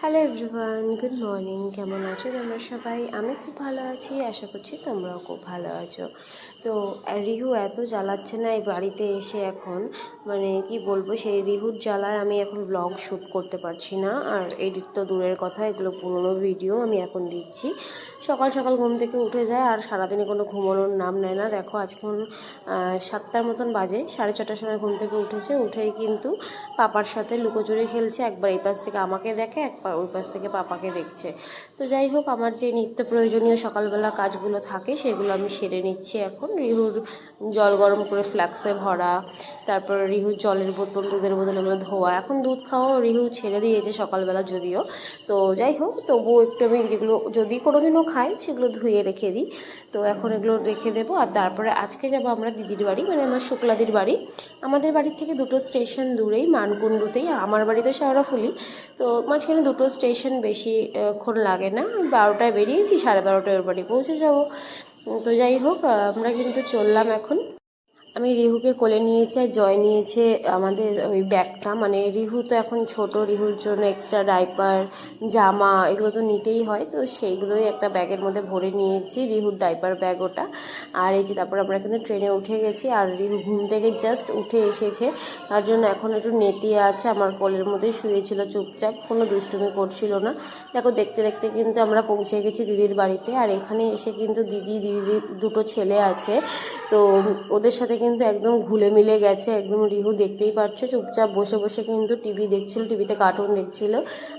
Hello everyone, good morning. কেমন আছো তোমরা সবাই? আমি খুব ভালো আছি, আশা করছি তোমরাও খুব ভালো আছো। তো রিহু এত জ্বালাচ্ছে না এই বাড়িতে এসে এখন, মানে কি বলবো, সেই রিহুর জ্বালায় আমি এখন ব্লগ শ্যুট করতে পারছি না। আর এডিট তো দূরের কথা, এগুলো পুরোনো ভিডিও আমি এখন দিচ্ছি। সকাল সকাল ঘুম থেকে উঠে যায় আর সারাদিনে কোনো ঘুমানোর নাম নেয় না। দেখো আজখন 7টার মতন বাজে, 6:30টার সময় ঘুম থেকে উঠেছে। উঠেই কিন্তু পাপার সাথে লুকোচুরি খেলছে। একবার এই পাশ থেকে আমাকে দেখে, একবার ওই পাশ থেকে পাপাকে দেখছে। তো যাই হোক, আমার যে নিত্য প্রয়োজনীয় সকালবেলা কাজগুলো থাকে সেগুলো আমি সেরে নিচ্ছি এখন। রিহুর জল গরম করে ফ্লাক্সে ভরা, তারপর রিহুর জলের বোতল, দুধের বোতল এগুলো ধোয়া। এখন দুধ খাওয়াও রিহু ছেড়ে দিয়েছে সকালবেলা যদিও। তো যাই হোক, তবুও একটু আমি যেগুলো যদি কোনোদিনও খাই সেগুলো ধুয়ে রেখে দিই। তো এখন এগুলো রেখে দেবো। আর তারপরে আজকে যাবো আমরা দিদির বাড়ি, মানে আমার শুক্লাদির বাড়ি। আমাদের বাড়ি থেকে 2টো স্টেশন দূরেই, মানকুণ্ডুতেই। আমার বাড়ি তো শেওড়াফুলি, তো মাঝখানে 2টো স্টেশন, বেশিক্ষণ লাগে না। 12টায় বেরিয়েছি, 12:30টায় ওর বাড়ি পৌঁছে যাবো। তো যাই হোক, আমরা কিন্তু চললাম এখন। আমি রিহুকে কোলে নিয়েছি আর জয় নিয়েছে আমাদের ওই ব্যাগটা। মানে রিহু তো এখন ছোট, রিহুর জন্য এক্সট্রা ডাইপার, জামা এগুলো তো নিতেই হয়, তো সেইগুলোই একটা ব্যাগের মধ্যে ভরে নিয়েছি, রিহুর ডাইপার ব্যাগ ওটা। আর এই যে তারপর আমরা কিন্তু ট্রেনে উঠে গেছি। আর রিহু ঘুম থেকে জাস্ট উঠে এসেছে, তার জন্য এখন একটু নেতিয়ে আছে, আমার কোলের মধ্যেই শুয়েছিল চুপচাপ, কোনো দুষ্টুমি করছিল না। দেখো দেখতে দেখতে কিন্তু আমরা পৌঁছে গেছি দিদির বাড়িতে। আর এখানে এসে কিন্তু দিদির 2টো ছেলে আছে, তো ওদের সাথে কিন্তু একদম ঘুলে মিলে গেছে একদম। রিহু দেখতেই পাচ্ছ চুপচাপ বসে বসে কিন্তু টিভি দেখছিল, টিভিতে কার্টুন দেখছিল।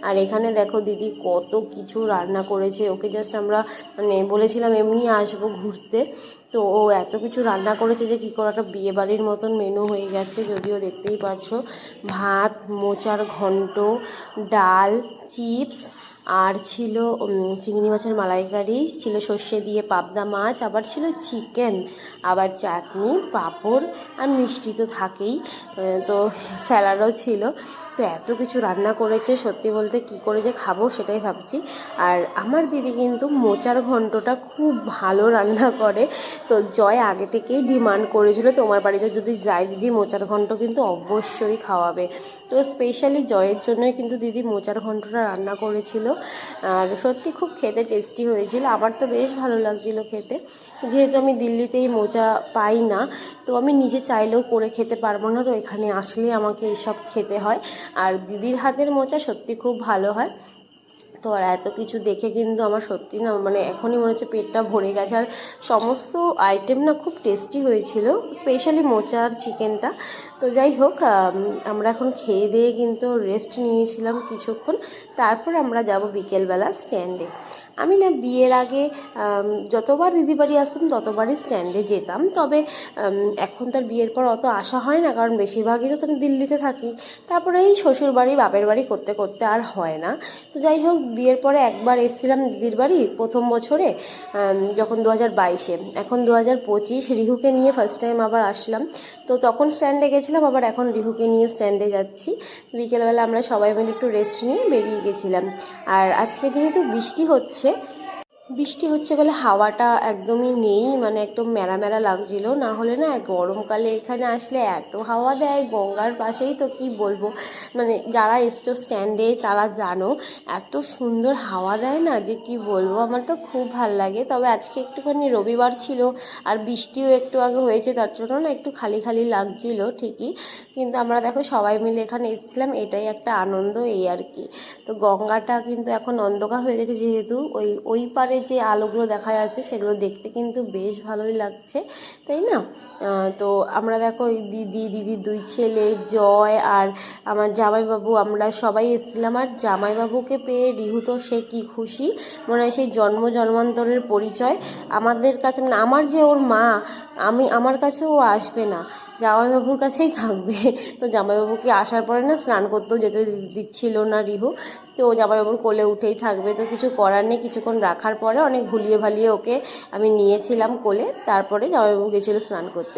আর এখানে দেখো দিদি কত কিছু রান্না করেছে। ওকে জাস্ট আমরা মানে বলেছিলাম এমনি আসবো ঘুরতে, তো ও এত কিছু রান্না করেছে যে কী করে একটা বিয়ে বাড়ির মতন মেনু হয়ে গেছে। যদিও দেখতেই পাচ্ছ, ভাত, মোচার ঘন্ট, ডাল, চিপস, আর ছিল চিংড়ি মাছের মালাইকারি, ছিল সর্ষে দিয়ে পাবদা মাছ, আবার ছিল চিকেন, আবার চাটনি, পাঁপড়, আর মিষ্টি তো থাকেই। তো স্যালাডও ছিল। তো এত কিছু রান্না করেছে, সত্যি বলতে কী করে যে খাবো সেটাই ভাবছি। আর আমার দিদি কিন্তু মোচার ঘন্টটা খুব ভালো রান্না করে। তো জয় আগে থেকেই ডিমান্ড করেছিল, তোমার বাড়িতে যদি যাই দিদি মোচার ঘন্ট কিন্তু অবশ্যই খাওয়াবে। তো স্পেশালি জয়ের জন্যই কিন্তু দিদি মোচার ঘন্টটা রান্না করেছিল। আর সত্যি খুব খেতে টেস্টি হয়েছিল, আমার তো বেশ ভালো লাগছিল খেতে। যেহেতু আমি দিল্লিতেই মোচা পাই না, তো আমি নিজে চাইলেও করে খেতে পারবো না, তো এখানে আসলে আমাকে এইসব খেতে হয়। আর দিদির হাতের মোচা সত্যি খুব ভালো হয়। তো আর এত কিছু দেখে কিন্তু আমার সত্যি না, মানে এখনই মনে হচ্ছে পেটটা ভরে গেছে। আর সমস্ত আইটেম না খুব টেস্টি হয়েছিল, স্পেশালি মোচা আর চিকেনটা। তো যাই হোক, আমরা এখন খেয়ে দিয়ে কিন্তু রেস্ট নিয়েছিলাম কিছুক্ষণ। তারপর আমরা যাব বিকেলবেলা স্ট্যান্ডে। আমি না বিয়ের আগে যতবার দিদি বাড়ি আসতাম ততবারই স্ট্যান্ডে যেতাম, তবে এখন তার বিয়ের পর অত আসা হয় না, কারণ বেশিরভাগই তো আমি দিল্লিতে থাকি। তারপরে এই শ্বশুর বাড়ি বাপের বাড়ি করতে করতে আর হয় না। তো যাই হোক, বিয়ের পরে একবার এসেছিলাম দিদির বাড়ি প্রথম বছরে, যখন 2022-এ। এখন 2025, রিহুকে নিয়ে ফার্স্ট টাইম আবার আসলাম। তো তখন স্ট্যান্ডে গেছিলাম, আবার এখন রিহুকে নিয়ে স্ট্যান্ডে যাচ্ছি। বিকেলবেলা আমরা সবাই মিলে একটু রেস্ট নিয়ে বেরিয়ে গেছিলাম। আর আজকে যেহেতু বৃষ্টি হচ্ছে বলে হাওয়াটা একদমই নেই, মানে একদম মেলা মেলা লাগছিল। না হলে না গরমকালে এখানে আসলে এত হাওয়া দেয়, গঙ্গার পাশেই তো কি বলবো, মানে যারা এসছো স্ট্যান্ডে তারা জানো এত সুন্দর হাওয়া দেয় না যে কি বলবো, আমার তো খুব ভাল লাগে। তবে আজকে একটুখানি রবিবার ছিল আর বৃষ্টিও একটু আগে হয়েছে, তার জন্য না একটু খালি খালি লাগছিল ঠিকই। কিন্তু আমরা দেখো সবাই মিলে এখানে এসেছিলাম, এটাই একটা আনন্দ, এই আর কি। তো গঙ্গাটা কিন্তু এখন অন্ধকার হয়ে গেছে, যেহেতু ওই পারে যে আলোগুলো দেখা যাচ্ছে সেগুলো দেখতে কিন্তু বেশ ভালোই লাগছে, তাই না? তো আমরা দেখো দিদির 2 ছেলে, জয় আর আমার জামাইবাবু, আমরা সবাই এসেছিলাম। আর জামাইবাবুকে পেয়ে রিহু তো সে কি খুশি, মনে হয় সেই জন্মান্তরের পরিচয় আমাদের কাছে। মানে আমার যে ওর মা, আমার কাছে ও আসবে না, জামাইবাবুর কাছেই থাকবে। তো জামাইবাবুকে আসার পরে না স্নান করতেও যেতে দিচ্ছিল না রিহু, তো জামাইবাবুর কোলে উঠেই থাকবে। তো কিছু করার নেই, কিছুক্ষণ রাখার পরে অনেক ভুলিয়ে ভালিয়ে ওকে আমি নিয়েছিলাম কোলে, তারপরে জামাইবাবু গেছিলো স্নান করতে।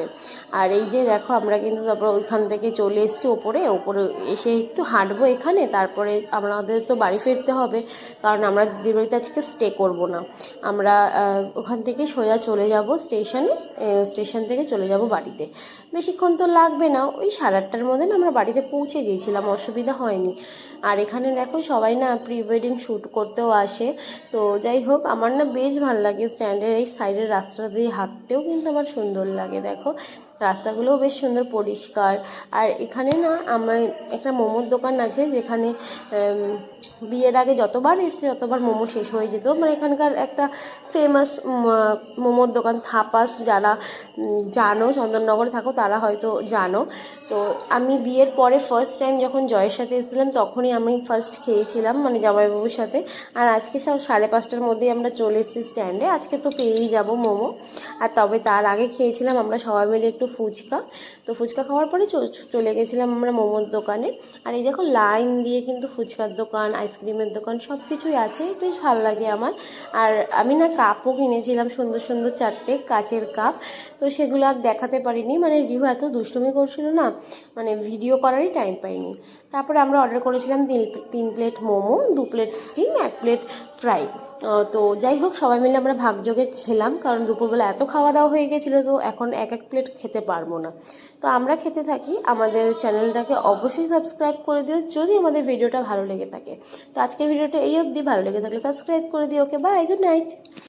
আর এই যে দেখো, আমরা কিন্তু তারপর ওইখান থেকে চলে এসেছি ওপরে এসে একটু হাঁটবো এখানে, তারপরে আমাদের তো বাড়ি ফিরতে হবে, কারণ আমরা দিদির বাড়িতে আজকে স্টে করব না। আমরা ওখান থেকে সোজা চলে যাব স্টেশনে, স্টেশন থেকে চলে যাব বাড়িতে। বেশিক্ষণ তো লাগবে না, ওই 8:30টার মধ্যে না আমরা বাড়িতে পৌঁছে গিয়েছিলাম, অসুবিধা হয়নি। আর এখানে দেখো সবাই না প্রি ওয়েডিং শ্যুট করতেও আসে। তো যাই হোক, আমার না বেশ ভালো লাগে স্ট্যান্ডের এই সাইডের রাস্তা দিয়ে হাঁটতেও, কিন্তু আমার সুন্দর লাগে। দেখো রাস্তাগুলোও বেশ সুন্দর পরিষ্কার। আর এখানে না আমার একটা মোমোর দোকান আছে, যেখানে বিয়ের আগে যতবার এসে ততবার মোমো শেষ হয়ে যেত। মানে এখানকার একটা ফেমাস মোমোর দোকান থাপাস, যারা জানো চন্দননগরে থাকো তারা হয়তো জানো। তো আমি বিয়ের পরে ফার্স্ট টাইম যখন জয়ের সাথে এসেছিলাম তখনই আমি ফার্স্ট খেয়েছিলাম, মানে জামাইবাবুর সাথে। আর আজকে সব 5:30টার মধ্যেই আমরা চলে এসেছি স্ট্যান্ডে, আজকে তো পেয়েই যাব মোমো। আর তবে তার আগে খেয়েছিলাম আমরা সবাই মিলে একটু ফুচকা। তো ফুচকা খাওয়ার পরে চলে গেছিলাম আমরা মোমোর দোকানে। আর এই দেখো লাইন দিয়ে কিন্তু ফুচকার দোকান, আইসক্রিমের দোকান সব কিছুই আছে, বেশ ভালো লাগে আমার। আর আমি না কাপও কিনেছিলাম, সুন্দর সুন্দর 4টে কাচের কাপ। তো সেগুলো আর দেখাতে পারিনি, মানে রিহু এত দুষ্টুমি করছিল না, মানে ভিডিও করারই টাইম পাইনি। তারপরে আমরা অর্ডার করেছিলাম 3 plate momo, 2 plate steam, 1 plate fry. তো যাই হোক সবাই মিলে আমরা ভাগযোগে খেলাম, কারণ দুপুরবেলা এত খাওয়া দাওয়া হয়ে গেছিলো, তো এখন এক প্লেট খেতে পারবো না। তো আমরা খেতে থাকি। আমাদের চ্যানেলটাকে অবশ্যই সাবস্ক্রাইব করে দিও যদি আমাদের ভিডিওটা ভালো লেগে থাকে। তো আজকের ভিডিওটা এই অবধি, ভালো লেগে থাকলে সাবস্ক্রাইব করে দিও। ওকে, বাই, গুড নাইট।